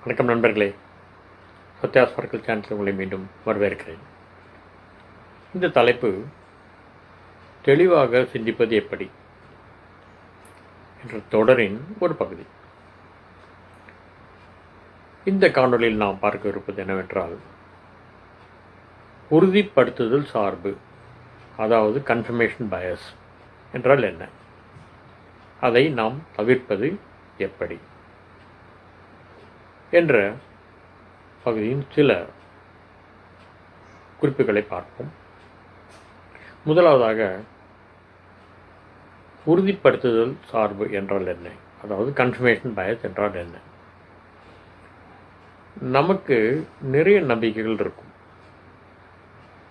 வணக்கம் நண்பர்களே. Sathya sparkle channel உங்களை மீண்டும் வரவேற்கிறேன். இந்த தலைப்பு தெளிவாக சிந்திப்பது எப்படி என்ற தொடரின் ஒரு பகுதி. இந்த காணொளியில் நாம் பார்க்க இருப்பது என்னவென்றால், உறுதிப்படுத்துதல் சார்பு, அதாவது கன்ஃபர்மேஷன் பயஸ் என்றால் என்ன, அதை நாம் தவிர்ப்பது எப்படி என்ற பகுதியின் சில குறிப்புகளை பார்ப்போம். முதலாவதாக, உறுதிப்படுத்துதல் சார்பு என்றால் என்ன, அதாவது கன்ஃபர்மேஷன் பயஸ் என்றால் என்ன. நமக்கு நிறைய நம்பிக்கைகள் இருக்கும்.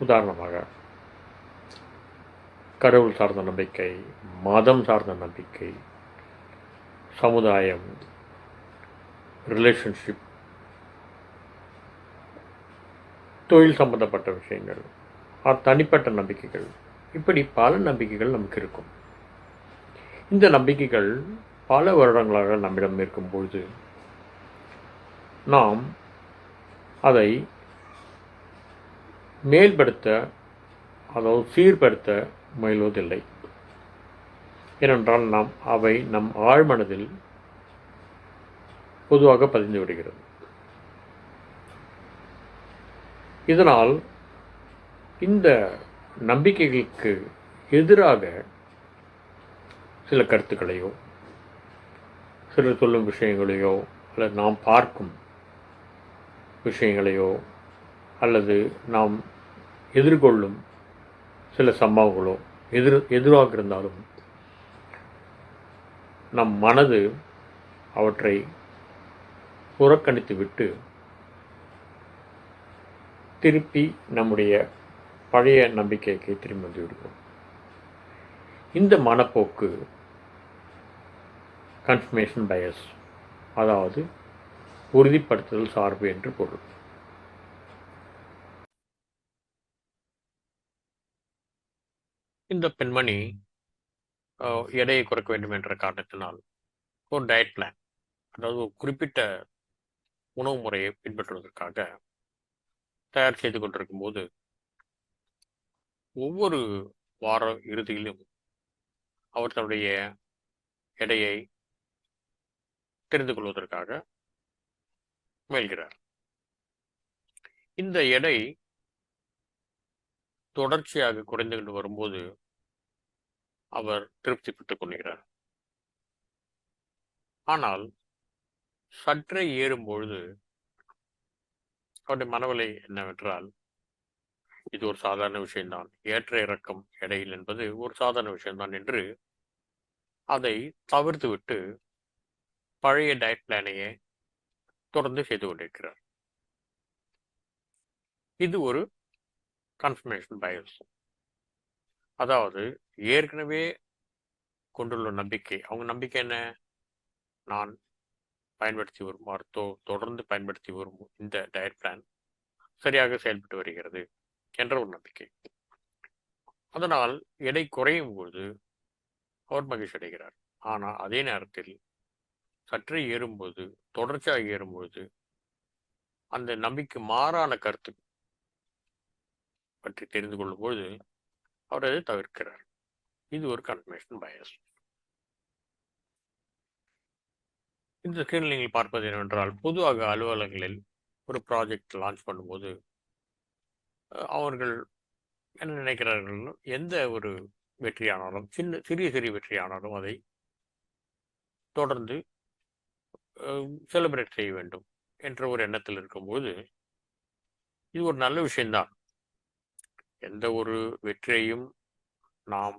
உதாரணமாக, கடவுள் சார்ந்த நம்பிக்கை, மதம் சார்ந்த நம்பிக்கை, சமுதாயம், ரிலேஷன்ஷிப், தொழில் சம்பந்தப்பட்ட விஷயங்கள், தனிப்பட்ட நம்பிக்கைகள், இப்படி பல நம்பிக்கைகள் நமக்கு இருக்கும். இந்த நம்பிக்கைகள் பல வருடங்களாக நம்மிடம் இருக்கும்பொழுது நாம் அதை மேல்படுத்த, அதாவது சீர்படுத்த முயல்வதில்லை. ஏனென்றால் அவை நம் ஆழ்மனதில் பொதுவாக பதிந்து விடுகிறது. இதனால் இந்த நம்பிக்கைகளுக்கு எதிராக சில கருத்துக்களையோ, சிலர் சொல்லும் விஷயங்களையோ, அல்லது நாம் பார்க்கும் விஷயங்களையோ, அல்லது நாம் எதிர்கொள்ளும் சில சம்பவங்களோ எதுவாக இருந்தாலும் நம் மனது அவற்றை புறக்கணித்து விட்டு திருப்பி நம்முடைய பழைய நம்பிக்கைக்கு திரும்பி வந்து விடுவோம். இந்த மனப்போக்கு கன்ஃபர்மேஷன் பயஸ், அதாவது உறுதிப்படுத்துதல் சார்பு என்று பொருள். இந்த பெண்மணி எடையை குறைக்க வேண்டும் என்ற காரணத்தினால் ஒரு டயட் பிளான், அதாவது ஒரு குறிப்பிட்ட உணவு முறையை பின்பற்றுவதற்காக தயார் செய்து கொண்டிருக்கும் போது, ஒவ்வொரு வார இறுதியிலும் அவர் தன்னுடைய எடையை தெரிந்து கொள்வதற்காக முயல்கிறார். இந்த எடை தொடர்ச்சியாக குறைந்து கொண்டு வரும்போது அவர் திருப்தி பெற்றுக் கொள்கிறார். ஆனால் சற்றே ஏறும்பொழுது அவருடைய மனவலை என்னவென்றால், இது ஒரு சாதாரண விஷயம்தான், ஏற்ற இறக்கம் எடையில் என்பது ஒரு சாதாரண விஷயம்தான் என்று அதை தவிர்த்துவிட்டு பழைய டயட் பிளானையே தொடர்ந்து செய்து கொண்டிருக்கிறார். இது ஒரு கன்ஃபர்மேஷன் பயஸ். அதாவது ஏற்கனவே கொண்டுள்ள நம்பிக்கை, அவங்க நம்பிக்கை என்ன, நான் பயன்படுத்தி வரும் தொடர்ந்து பயன்படுத்தி வரும் இந்த டயட் பிளான் சரியாக செயல்பட்டு வருகிறது என்ற ஒரு நம்பிக்கை. அதனால் எடை குறையும் போது அவர் மகிழ்ச்சி அடைகிறார். ஆனால் அதே நேரத்தில் சற்றே ஏறும்போது, தொடர்ச்சியாக ஏறும்போது, அந்த நம்பிக்கை மாறான கருத்து பற்றி தெரிந்து கொள்ளும்போது அவர் அதை தவிர்க்கிறார். இது ஒரு கன்ஃபர்மேஷன் பயஸ். இந்த ஸ்கிரீனில் நீங்கள் பார்ப்பது என்னவென்றால், பொதுவாக அலுவலகங்களில் ஒரு ப்ராஜெக்ட் லான்ச் பண்ணும்போது அவர்கள் என்ன நினைக்கிறார்கள், எந்த ஒரு வெற்றியானாலும், சிறிய வெற்றியானாலும் அதை தொடர்ந்து செலிப்ரேட் செய்ய வேண்டும் என்ற ஒரு எண்ணத்தில் இருக்கும்போது இது ஒரு நல்ல விஷயம்தான். எந்த ஒரு வெற்றியையும் நாம்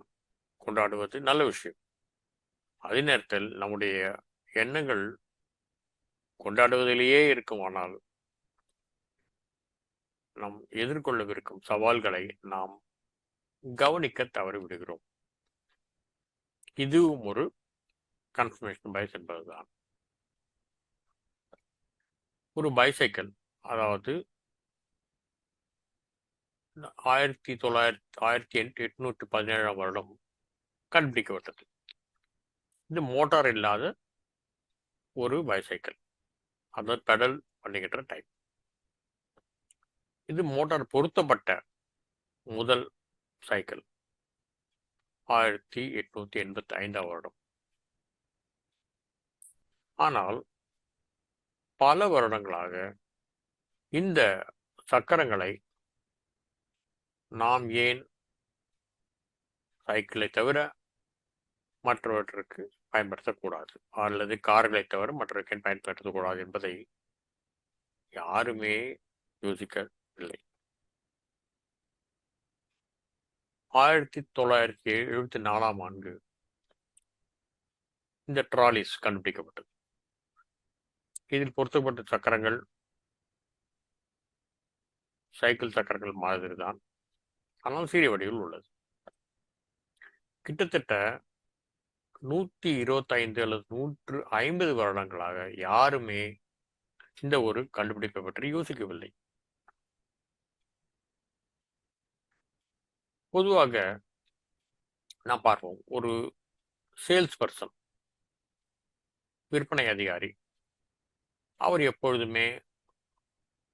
கொண்டாடுவது நல்ல விஷயம். அதே நேரத்தில் நம்முடைய எண்ணங்கள் கொண்டாடுவதிலேயே இருக்குமானால் நாம் எதிர்கொள்ளவிருக்கும் சவால்களை நாம் கவனிக்க தவறிவிடுகிறோம். இதுவும் ஒரு கன்ஃபர்மேஷன் பயஸ் என்பதுதான். ஒரு பைசைக்கிள், அதாவது 1817 வருடம் கண்டுபிடிக்கப்பட்டது. இது மோட்டார் இல்லாத ஒரு பைசைக்கிள். அதை பெடல் பண்ணிக்கிற டைப். இது மோட்டார் பொருத்தப்பட்ட முதல் சைக்கிள் 1885 வருடம். ஆனால் பல வருடங்களாக இந்த சக்கரங்களை நாம் ஏன் சைக்கிளை தவிர மற்றவற்றுக்கு பயன்படுத்தக்கூடாது, அல்லது கார்களை தவிர மற்றவற்றுக்கு பயன்படுத்தக்கூடாது என்பதை யாருமே யோசிக்கவில்லை. 1974 ஆண்டு இந்த ட்ராலிஸ் கண்டுபிடிக்கப்பட்டது. இதில் பொருத்தப்பட்ட சக்கரங்கள் சைக்கிள் சக்கரங்கள் மாதிரி தான், ஆனால் சிறிய வடிவில் உள்ளது. கிட்டத்தட்ட 125 அல்லது 150 வருடங்களாக யாருமே இந்த ஒரு கண்டுபிடிப்பை பற்றி யோசிக்கவில்லை. பொதுவாக நாம் பார்ப்போம், ஒரு சேல்ஸ் பர்சன், விற்பனை அதிகாரி, அவர் எப்பொழுதுமே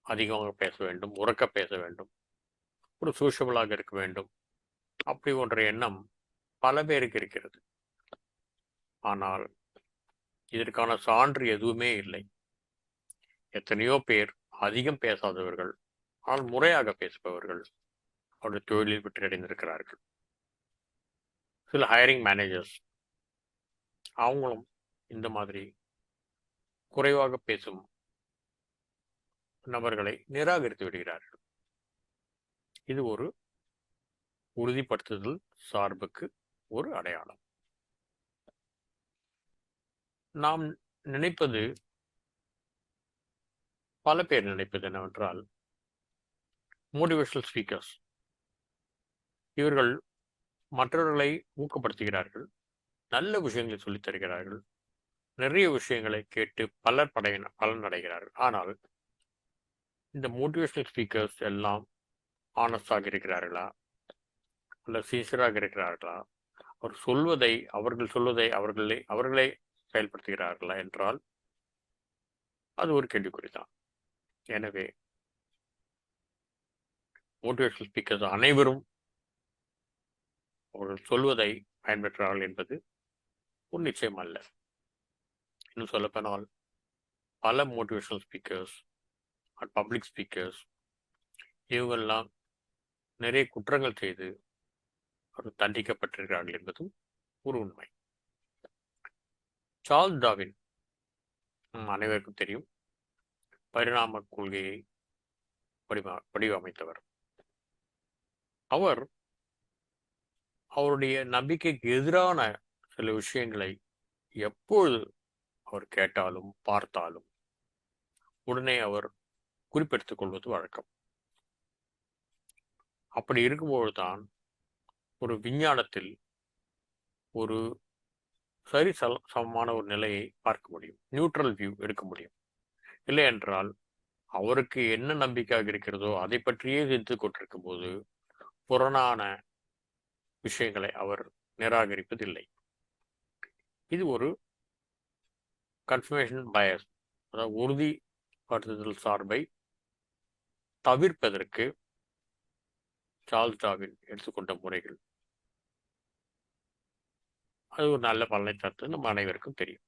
அதிகமாக பேச வேண்டும், உறக்க பேச வேண்டும், ஒரு சோஷியபிளாக இருக்க வேண்டும், அப்படி ஒன்ற எண்ணம் பல பேருக்கு இருக்கிறது. ஆனால் இதற்கான சான்று எதுவுமே இல்லை. எத்தனையோ பேர் அதிகம் பேசாதவர்கள், ஆனால் முறையாக பேசுபவர்கள் அவருடைய தொழிலில் வெற்றியடைந்திருக்கிறார்கள். சில ஹையரிங் மேனேஜர்ஸ் அவங்களும் இந்த மாதிரி குறைவாக பேசும் நபர்களை நிராகரித்து விடுகிறார்கள். இது ஒரு உறுதிப்படுத்துதல் சார்புக்கு ஒரு அடையாளம். நாம் நினைப்பது, பல பேர் நினைப்பது என்னவென்றால், மோட்டிவேஷனல் ஸ்பீக்கர்ஸ் இவர்கள் மற்றவர்களை ஊக்கப்படுத்துகிறார்கள், நல்ல விஷயங்களை சொல்லித் தருகிறார்கள், நிறைய விஷயங்களை கேட்டு பலன் அடைகிறார்கள். ஆனால் இந்த மோட்டிவேஷனல் ஸ்பீக்கர்ஸ் எல்லாம் ஆனஸ்டாக இருக்கிறார்களா, அல்ல சின்சியராக இருக்கிறார்களா, அவர்கள் சொல்வதை அவர்களே செயல்படுத்துகிறார்களா என்றால் அது ஒரு கேள்விக்குறி தான். எனவே மோட்டிவேஷனல் ஸ்பீக்கர்ஸ் அனைவரும் அவர்கள் சொல்வதை பயன்பெற்றார்கள் என்பது ஒரு நிச்சயம் அல்ல. இன்னும் சொல்லப்போனால் பல மோட்டிவேஷனல் ஸ்பீக்கர்ஸ், பப்ளிக் ஸ்பீக்கர்ஸ் இவங்கெல்லாம் நிறைய குற்றங்கள் செய்து அவர் தண்டிக்கப்பட்டிருக்கிறார்கள் என்பதும் ஒரு உண்மை. சார்ல்ஸ் டார்வின் அனைவருக்கும் தெரியும், பரிணாம கொள்கையை வடிவமைத்தவர். அவருடைய நம்பிக்கைக்கு எதிரான சில விஷயங்களை எப்பொழுது அவர் கேட்டாலும் பார்த்தாலும் உடனே அவர் குறிப்பெடுத்துக் கொள்வது வழக்கம். அப்படி இருக்கும்போது தான் ஒரு விஞ்ஞானத்தில் ஒரு சரி சமமான ஒரு நிலையை பார்க்க முடியும், நியூட்ரல் வியூ எடுக்க முடியும். இல்லை என்றால் அவருக்கு என்ன நம்பிக்கையாக இருக்கிறதோ அதை பற்றியே சிந்தித்து கொண்டிருக்கும் போது புறணான விஷயங்களை அவர் நிராகரிப்பதில்லை. இது ஒரு கன்ஃபர்மேஷன் பயஸ், அதாவது உறுதிப்படுத்துதல் சார்பை தவிர்ப்பதற்கு சார்ல்ஸ் டார்வின் எடுத்துக்கொண்ட முறைகள். அது ஒரு நல்ல பலனை தருவது நம்ம அனைவருக்கும் தெரியும்.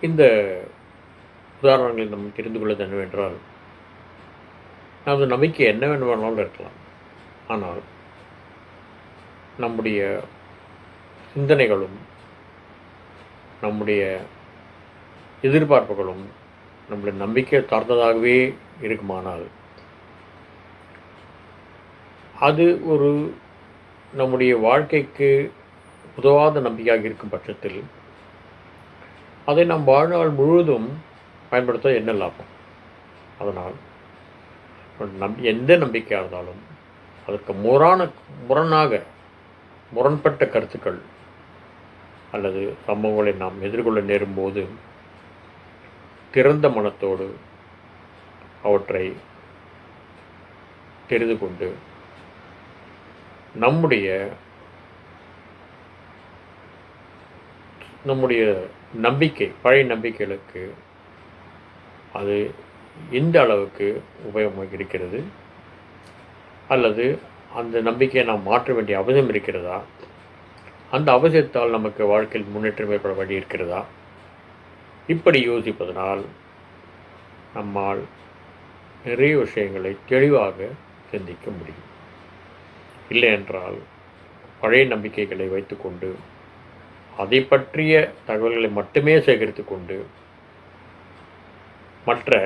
இந்த உதாரணங்களை நம்ம தெரிந்து கொள்வது என்னவென்றால், நமது நம்பிக்கை என்ன வேண்டுமானாலும் இருக்கலாம், ஆனால் நம்முடைய சிந்தனைகளும் நம்முடைய எதிர்பார்ப்புகளும் நம்முடைய நம்பிக்கை சார்ந்ததாகவே இருக்குமானால் அது ஒரு நம்முடைய வாழ்க்கைக்கு உதவாத நம்பிக்கையாக இருக்கும் பட்சத்தில் அதை நாம் வாழ்நாள் முழுவதும் பயன்படுத்த என்ன லாபம்? அதனால் எந்த நம்பிக்கையாக இருந்தாலும் அதற்கு முரண்பட்ட கருத்துக்கள் அல்லது சம்பவங்களை நாம் எதிர்கொள்ள நேரும்போது திறந்த மனத்தோடு அவற்றை தெரிந்து கொண்டு நம்முடைய நம்முடைய நம்பிக்கை, பழைய நம்பிக்கைகளுக்கு அது எந்த அளவுக்கு உபயோகமாக இருக்கிறது, அல்லது அந்த நம்பிக்கையை நாம் மாற்ற வேண்டிய அவசியம் இருக்கிறதா, அந்த அவசியத்தால் நமக்கு வாழ்க்கையில் முன்னேற்றம் ஏற்பட வழி இருக்கிறதா, இப்படி யோசிப்பதனால் நம்மால் நிறைய விஷயங்களை தெளிவாக சிந்திக்க முடியும். இல்லை என்றால் பழைய நம்பிக்கைகளை வைத்துக்கொண்டு அதை பற்றிய தகவல்களை மட்டுமே சேகரித்து கொண்டு மற்ற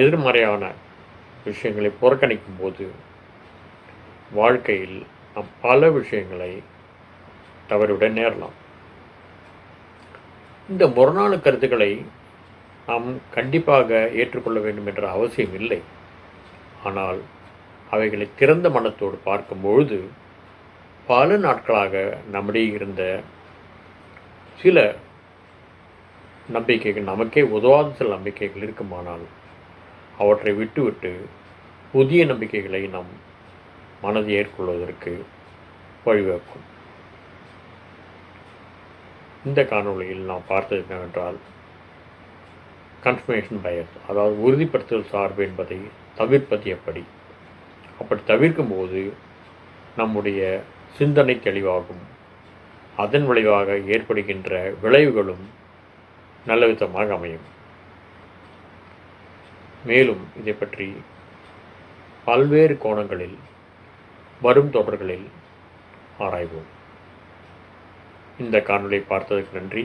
எதிர்மறையான விஷயங்களை புறக்கணிக்கும் போது வாழ்க்கையில் நாம் பல விஷயங்களை தவறிவிட நேரலாம். இந்த முரணான கருத்துக்களை நாம் கண்டிப்பாக ஏற்றுக்கொள்ள வேண்டும் என்ற அவசியம் இல்லை. ஆனால் அவைகளை திறந்த மனத்தோடு பார்க்கும்பொழுது பல நாட்களாக நம்மிடையே இருந்த சில நம்பிக்கைகள், நமக்கே உதவாத சில நம்பிக்கைகள் இருக்குமானால் அவற்றை விட்டுவிட்டு புதிய நம்பிக்கைகளை நம் மனதை ஏற்கொள்வதற்கு வழிவகுக்கும். இந்த காணொளியில் நாம் பார்த்தது என்னவென்றால், கன்ஃபர்மேஷன் பயஸ், அதாவது உறுதிப்படுத்தல் சார்பு என்பதை தவிர்ப்பது எப்படி. அப்படி தவிர்க்கும்போது நம்முடைய சிந்தனை தெளிவாகும், அதன் விளைவாக ஏற்படுகின்ற விளைவுகளும் நல்ல விதமாக அமையும். மேலும் இதை பற்றி பல்வேறு கோணங்களில் வரும் தொடர்களில் ஆராய்வோம். இந்த காணொளியை பார்த்ததற்கு நன்றி.